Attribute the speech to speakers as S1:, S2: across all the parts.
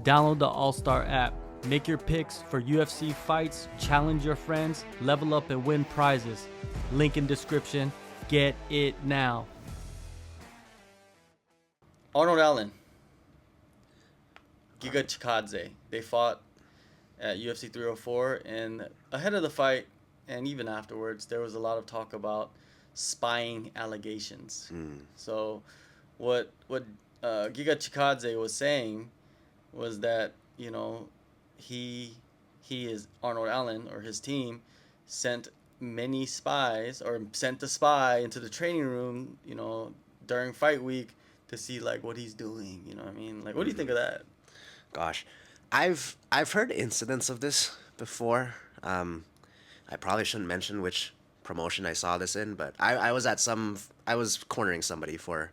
S1: Download the AllStar app. Make your picks for UFC fights, challenge your friends, level up and win prizes. Link in description. Get it now.
S2: Arnold Allen, Giga Chikadze. They fought at UFC 304, and ahead of the fight, and even afterwards, there was a lot of talk about spying allegations. So, what Giga Chikadze was saying was that he is Arnold Allen, or his team sent many spies, or sent a spy into the training room during fight week to see like what he's doing. You know what I mean? Like, what do you think of that?
S3: Gosh, I've heard incidents of this before. I probably shouldn't mention which promotion I saw this in, but I was cornering somebody for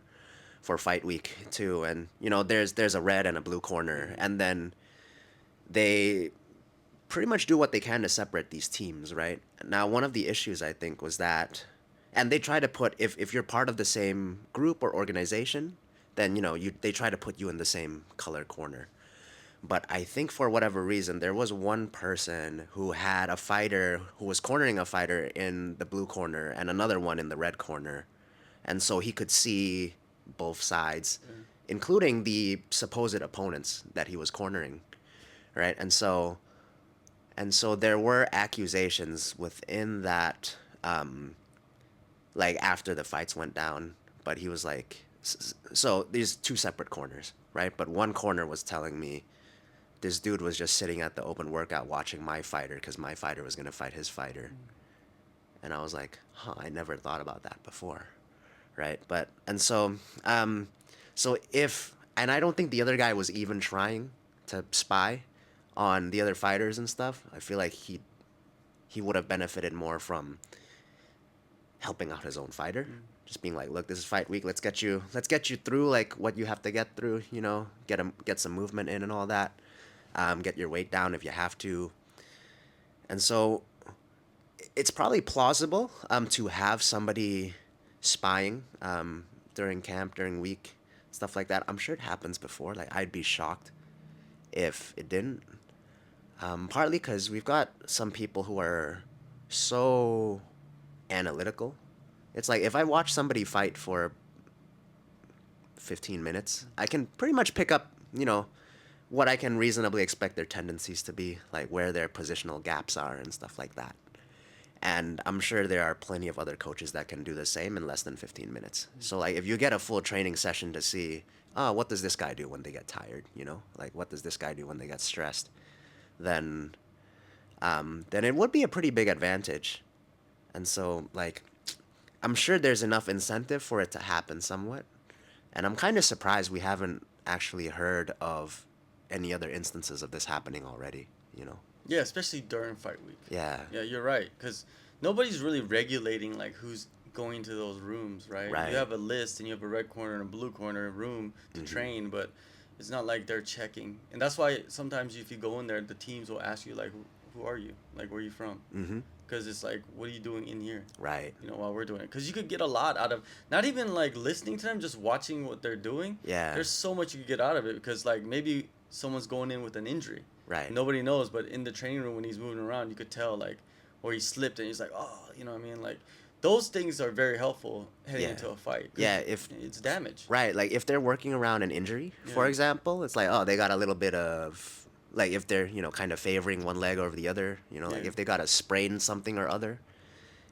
S3: fight week too, and there's a red and a blue corner, and then they pretty much do what they can to separate these teams, right? Now, one of the issues I think was that, and they try to put, if you're part of the same group or organization, then they try to put you in the same color corner. But I think for whatever reason, there was one person who had a fighter who was cornering a fighter in the blue corner and another one in the red corner. And so he could see both sides, including the supposed opponents that he was cornering, right? And so there were accusations within that, like after the fights went down. But he was like, so these two separate corners, right? But one corner was telling me this dude was just sitting at the open workout watching my fighter because my fighter was going to fight his fighter. And I was like, I never thought about that before, right? And I don't think the other guy was even trying to spy on the other fighters and stuff. I feel like he would have benefited more from helping out his own fighter. Just being like, look, this is fight week. Let's get you through like what you have to get through. Get some movement in and all that. Get your weight down if you have to. And so it's probably plausible to have somebody spying during camp, during week, stuff like that. I'm sure it happens before. Like, I'd be shocked if it didn't. Partly because we've got some people who are so analytical. It's like if I watch somebody fight for 15 minutes, I can pretty much pick up, what I can reasonably expect their tendencies to be, like where their positional gaps are and stuff like that. And I'm sure there are plenty of other coaches that can do the same in less than 15 minutes. So, like, if you get a full training session to see, what does this guy do when they get tired, Like, what does this guy do when they get stressed? Then it would be a pretty big advantage. And so, like, I'm sure there's enough incentive for it to happen somewhat. And I'm kind of surprised we haven't actually heard of any other instances of this happening already,
S2: Yeah, especially during fight week.
S3: Yeah.
S2: Yeah, you're right, because nobody's really regulating like who's going to those rooms, right?
S3: Right.
S2: You have a list and you have a red corner and a blue corner room to train, but it's not like they're checking. And that's why sometimes if you go in there, the teams will ask you like, who are you? Like, where are you from? Because it's like, what are you doing in here?
S3: Right.
S2: While we're doing it. Because you could get a lot out of, not even like listening to them, just watching what they're doing.
S3: Yeah.
S2: There's so much you could get out of it, because like maybe someone's going in with an injury.
S3: Right.
S2: Nobody knows, but in the training room when he's moving around, you could tell like, or he slipped and he's like, oh, you know what I mean? Like, those things are very helpful heading into a fight.
S3: Yeah, if
S2: it's damage.
S3: Right, like if they're working around an injury, for example, it's like, they got a little bit of, like, if they're, kind of favoring one leg over the other, like if they got a sprain something or other.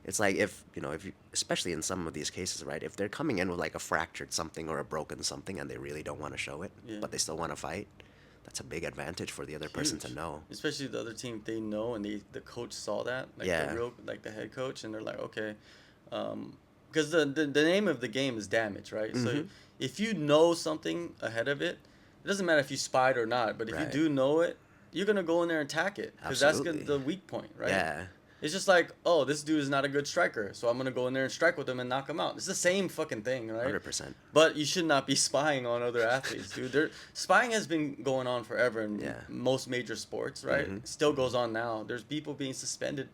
S3: It's like if you, especially in some of these cases, right, if they're coming in with like a fractured something or a broken something and they really don't want to show it, but they still want to fight, that's a big advantage for the other person to know.
S2: Especially the other team, they know, and the coach saw that, like the head coach, and they're like, okay, because the name of the game is damage, right? So if you know something ahead of it, it doesn't matter if you spied or not, but if you do know it, you're gonna go in there and attack it, because that's the weak point, right?
S3: Yeah.
S2: It's just like, oh, this dude is not a good striker, so I'm going to go in there and strike with him and knock him out. It's the same fucking thing, right?
S3: 100%.
S2: But you should not be spying on other athletes, dude. Spying has been going on forever in most major sports, right? It still goes on now. There's people being suspended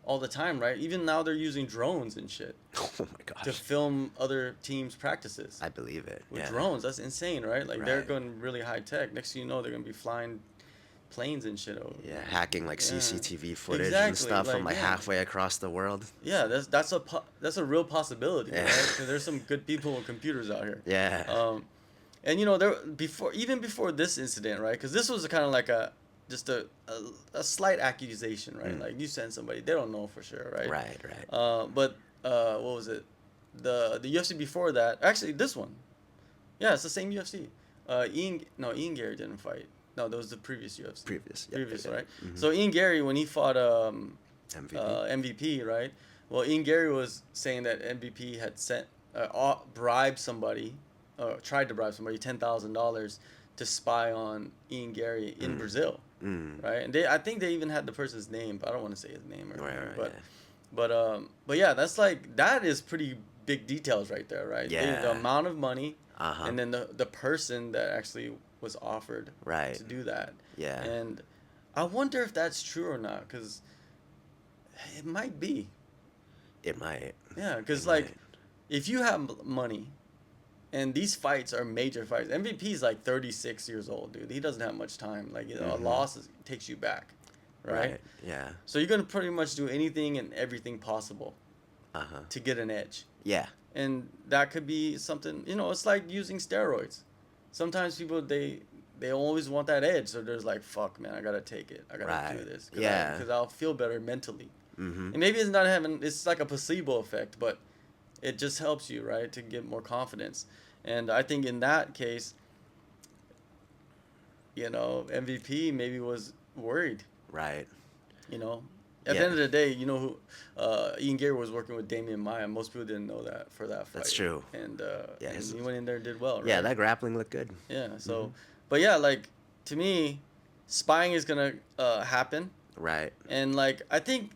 S2: all the time, right? Even now they're using drones and shit
S3: Oh my gosh.
S2: to film other teams' practices
S3: I believe it.
S2: with
S3: Yeah.
S2: drones. That's insane, right? Like they're
S3: Right.
S2: going really high tech. Next thing you know, they're gonna be flying planes and shit over.
S3: Yeah, hacking like
S2: Yeah.
S3: CCTV footage and
S2: Exactly,
S3: stuff from
S2: like,
S3: like
S2: yeah.
S3: halfway across the world.
S2: Yeah, that's a real possibility,
S3: Yeah.
S2: right? 'Cause there's some good people with computers out here.
S3: Yeah.
S2: And you know, even before this incident, right? Because this was kind of like just a slight accusation, right? Like you send somebody, they don't know for sure, right?
S3: Right, right.
S2: But what was it? The UFC before that, actually this one, yeah, it's the same UFC. Ian Garry didn't fight. No, that was the previous UFC.
S3: Previous,
S2: right? So Ian Garry, when he fought
S3: MVP.
S2: MVP, right? Well, Ian Garry was saying that MVP had bribed somebody, tried to bribe somebody $10,000 to spy on Ian Garry in Brazil, right? And I think they even had the person's name, but I don't want to say his name or anything. But yeah, that is pretty big details right there, right?
S3: Yeah.
S2: The amount of money,
S3: Uh-huh.
S2: and then the person that actually was offered
S3: Right.
S2: to do that.
S3: Yeah.
S2: And I wonder if that's true or not, because it might be.
S3: It might.
S2: Yeah, because
S3: It
S2: like,
S3: might.
S2: if you have money, and these fights are major fights. MVP is like 36 years old, dude. He doesn't have much time. Like, you know, a loss takes you back, right?
S3: Yeah.
S2: So you're gonna pretty much do anything and everything possible
S3: Uh-huh.
S2: to get an edge.
S3: Yeah.
S2: And that could be something, you know, it's like using steroids. Sometimes people, they always want that edge. So there's like, fuck, man, I got to take it. I got to
S3: Right.
S2: do this.
S3: Yeah.
S2: Because I'll feel better mentally.
S3: Mm-hmm.
S2: And maybe it's like a placebo effect, but it just helps you, right, to get more confidence. And I think in that case, you know, MVP maybe was worried,
S3: Right.
S2: you know. At
S3: Yeah.
S2: the end of the day, you know who Ian Garry was working with Damian Maia. Most people didn't know that for that fight.
S3: That's true.
S2: And
S3: Yeah,
S2: and
S3: his-
S2: he went in there and did well, right?
S3: Yeah, that grappling looked good.
S2: Yeah. So, but yeah, like to me, spying is gonna happen,
S3: Right.
S2: and like I think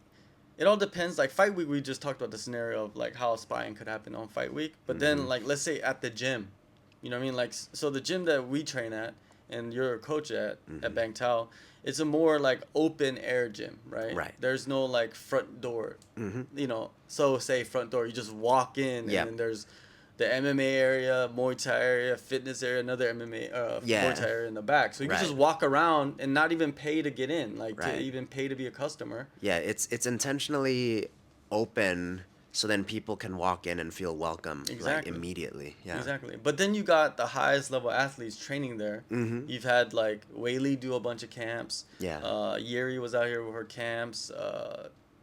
S2: it all depends. Like Fight Week, we just talked about the scenario of like how spying could happen on Fight Week. But then like let's say at the gym, you know what I mean? Like so the gym that we train at and you're a coach at Bang Tao, it's a more like open air gym, right?
S3: Right.
S2: There's no like front door,
S3: Mm-hmm.
S2: you know. So say front door, you just walk in
S3: Yep.
S2: and then there's the MMA area, Muay Thai area, fitness area, another MMA,
S3: Yeah.
S2: Muay Thai area in the back. So you
S3: Right.
S2: can just walk around and not even pay to get in, like
S3: Right.
S2: to even pay to be a customer.
S3: Yeah, it's intentionally open so then people can walk in and feel welcome
S2: Exactly.
S3: like immediately. Yeah.
S2: Exactly. But then you got the highest level athletes training there.
S3: Mhm.
S2: You've had like Whaley do a bunch of camps.
S3: Yeah.
S2: Yeri was out here with her camps.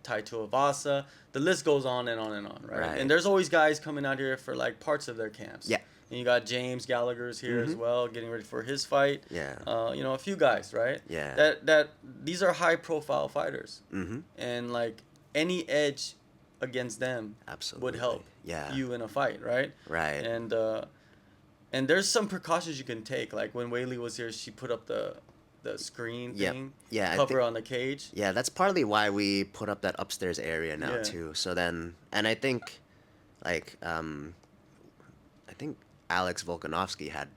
S2: Taito Avasa. The list goes on and on and on, right?
S3: Right.
S2: And there's always guys coming out here for like parts of their camps.
S3: Yeah.
S2: And you got James Gallagher's here as well, getting ready for his fight.
S3: Yeah.
S2: You know, a few guys, right?
S3: Yeah.
S2: That these are high profile fighters.
S3: Mm-hmm.
S2: And like any edge against them
S3: Absolutely.
S2: would help
S3: Yeah.
S2: you in a fight, right?
S3: Right.
S2: And there's some precautions you can take. Like when Whaley was here, she put up the screen
S3: Yep.
S2: thing,
S3: Yeah, I
S2: cover
S3: think-
S2: on the cage.
S3: Yeah, that's partly why we put up that upstairs area now
S2: Yeah.
S3: too. So then, and I think, like, I think Alex Volkanovski had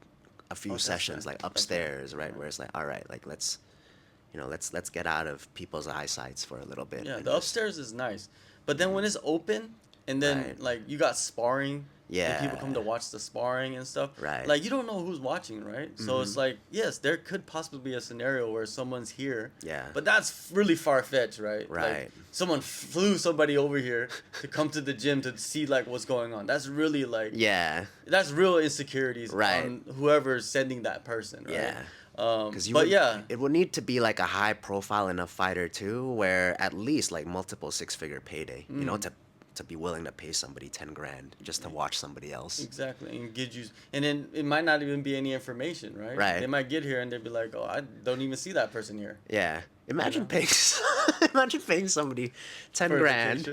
S3: a few
S2: that's
S3: sessions
S2: right.
S3: like
S2: That's
S3: upstairs, right,
S2: right.
S3: where it's like, all right, like let's get out of people's eyesights for a little bit.
S2: Yeah,
S3: and
S2: the
S3: just-
S2: upstairs is nice, but then when it's open and then
S3: Right.
S2: like you got sparring. And people
S3: Yeah.
S2: come to watch the sparring and stuff.
S3: Right.
S2: Like you don't know who's watching, right? So it's like, yes, there could possibly be a scenario where someone's here.
S3: Yeah.
S2: But that's really far fetched, right?
S3: Right.
S2: Like, someone flew somebody over here to come to the gym to see like what's going on. That's really like.
S3: Yeah.
S2: That's real insecurities
S3: Right.
S2: on whoever's sending that person, right?
S3: Yeah.
S2: Because
S3: Because it would need to be like a high profile enough fighter too, where at least like multiple 6-figure payday, you know, to be willing to pay somebody 10 grand just to watch somebody else.
S2: exactly, and get you, and then it might not even be any information, right?
S3: Right.
S2: They might get here and they'd be like, "Oh, I don't even see that person here."
S3: Yeah. Imagine paying somebody 10
S2: For a
S3: grand.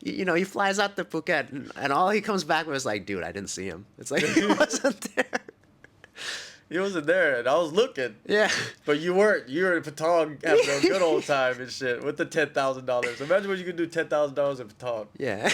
S3: You know, he flies out to Phuket and all he comes back with is like, dude, I didn't see him. It's like he wasn't there.
S2: He wasn't there, and I was looking.
S3: Yeah.
S2: But you weren't. You were in Patong having a good old time and shit with the $10,000. Imagine what you could do $10,000 in Patong.
S3: Yeah.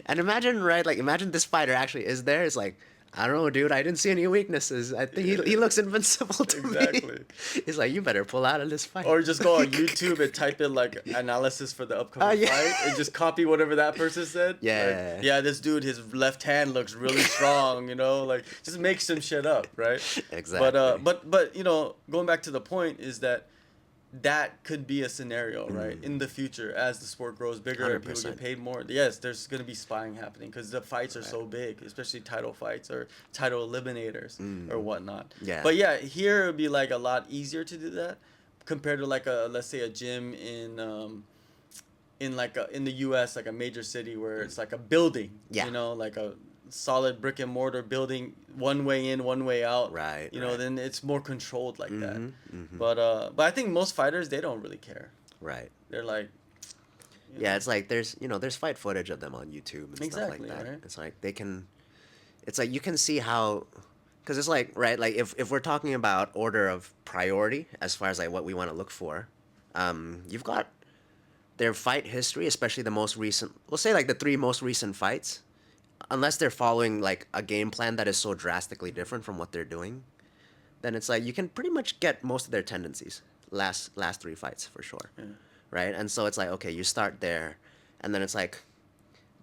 S3: And imagine, right, like imagine this fighter actually is there. It's like, I don't know, dude. I didn't see any weaknesses. I think he looks invincible to me.
S2: Exactly.
S3: He's like, you better pull out of this fight.
S2: Or just go on YouTube and type in like analysis for the upcoming
S3: yeah.
S2: fight and just copy whatever that person said.
S3: Yeah.
S2: Like, yeah, this dude, his left hand looks really strong, you know, like just make some shit up, right?
S3: Exactly.
S2: But you know, going back to the point is that could be a scenario, right? In the future, as the sport grows bigger and people
S3: 100%.
S2: get paid more. Yes, there's going to be spying happening because the fights are so big, especially title fights or title eliminators or whatnot.
S3: Yeah.
S2: But yeah, here it would be like a lot easier to do that compared to like let's say a gym in the U.S., like a major city where it's like a building,
S3: Yeah.
S2: you know, like a solid brick and mortar building, one way in, one way out.
S3: Right.
S2: You know, then it's more controlled like that.
S3: Mm-hmm.
S2: But I think most fighters, they don't really care.
S3: Right.
S2: They're like,
S3: Yeah, it's like there's fight footage of them on YouTube and stuff like
S2: Exactly,
S3: that.
S2: right?
S3: It's like it's like you can see how, because it's like, right, like if we're talking about order of priority as far as like what we want to look for, you've got their fight history, especially the most recent, we'll say like the 3 most recent fights, unless they're following like a game plan that is so drastically different from what they're doing, then it's like you can pretty much get most of their tendencies last 3 fights for sure.
S2: Yeah.
S3: Right? And so it's like, okay, you start there, and then it's like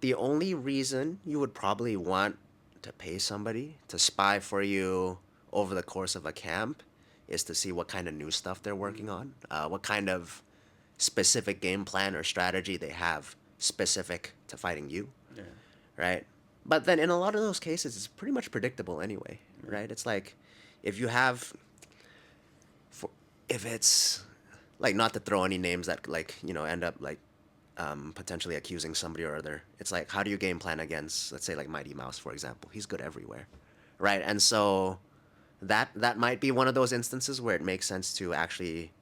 S3: the only reason you would probably want to pay somebody to spy for you over the course of a camp is to see what kind of new stuff they're working on, what kind of specific game plan or strategy they have specific to fighting you,
S2: yeah.
S3: right? But then in a lot of those cases, it's pretty much predictable anyway, right? It's like if you have, if it's like, not to throw any names that like, you know, end up like potentially accusing somebody or other. It's like, how do you game plan against, let's say like Mighty Mouse, for example? He's good everywhere, right? And so that might be one of those instances where it makes sense to actually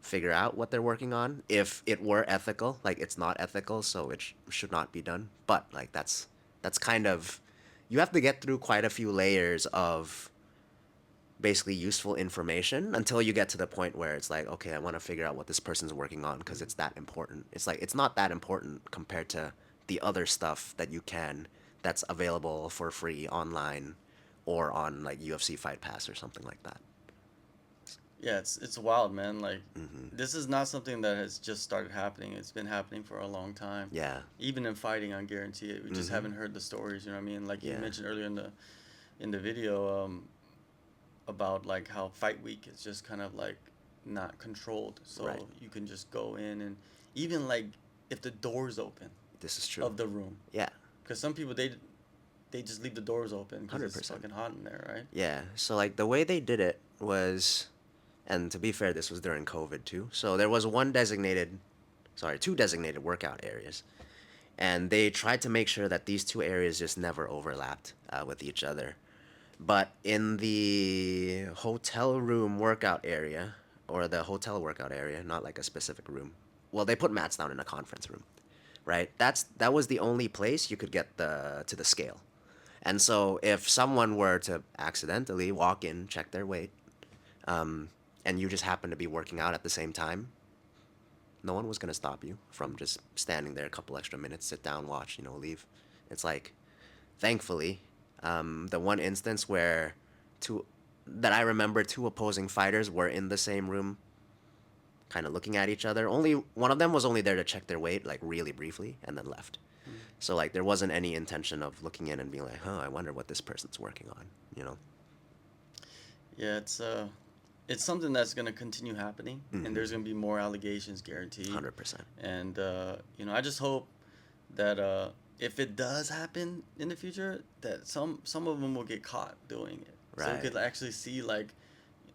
S3: figure out what they're working on if it were ethical. Like, it's not ethical, so it should not be done. But like that's kind of, you have to get through quite a few layers of basically useful information until you get to the point where it's like, okay, I want to figure out what this person's working on because it's that important. It's like, it's not that important compared to the other stuff that's available for free online or on like UFC Fight Pass or something like that.
S2: Yeah, it's wild, man. Like, this is not something that has just started happening. It's been happening for a long time.
S3: Yeah.
S2: Even in fighting, I guarantee it. We just haven't heard the stories. You know what I mean? Like you mentioned earlier in the video, about like how fight week is just kind of like not controlled, so you can just go in, and even like if the doors open,
S3: this is true,
S2: of the room, because some people they just leave the doors open because it's fucking hot in there, right?
S3: Yeah, so like the way they did it was, and to be fair, this was during COVID too, so there was two designated workout areas, and they tried to make sure that these 2 areas just never overlapped with each other. But in the hotel room workout area, or the hotel workout area, not like a specific room. Well, they put mats down in a conference room, right? That was the only place you could get to the scale. And so if someone were to accidentally walk in, check their weight, and you just happen to be working out at the same time, no one was going to stop you from just standing there a couple extra minutes, sit down, watch, leave. It's like, thankfully, the one instance where that I remember 2 opposing fighters were in the same room kind of looking at each other. Only one of them was only there to check their weight, like really briefly, and then left. So like there wasn't any intention of looking in and being like, I wonder what this person's working on,
S2: Yeah, it's something that's going to continue happening, and there's going to be more allegations, guaranteed.
S3: 100%.
S2: And I just hope that if it does happen in the future, that some of them will get caught doing it, so we could actually see like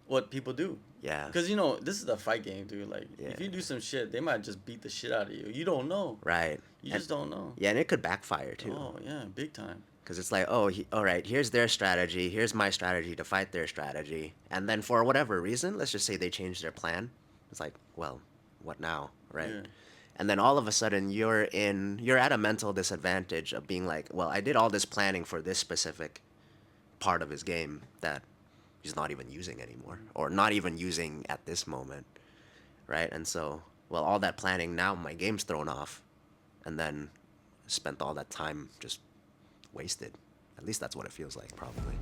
S2: what people do.
S3: Yeah.
S2: Because this is a fight game, dude. Like, if you do some shit, they might just beat the shit out of you. You don't know.
S3: Right.
S2: You just don't know.
S3: Yeah, and it could backfire too.
S2: Oh yeah, big time.
S3: Because it's like, all right, here's their strategy, here's my strategy to fight their strategy, and then for whatever reason, let's just say they changed their plan. It's like, well, what now, right?
S2: Yeah.
S3: And then all of a sudden you're at a mental disadvantage of being like, well, I did all this planning for this specific part of his game that he's not even using anymore, or not even using at this moment, right? And so, well, all that planning, now my game's thrown off, and then spent all that time just wasted At least that's what it feels like, probably.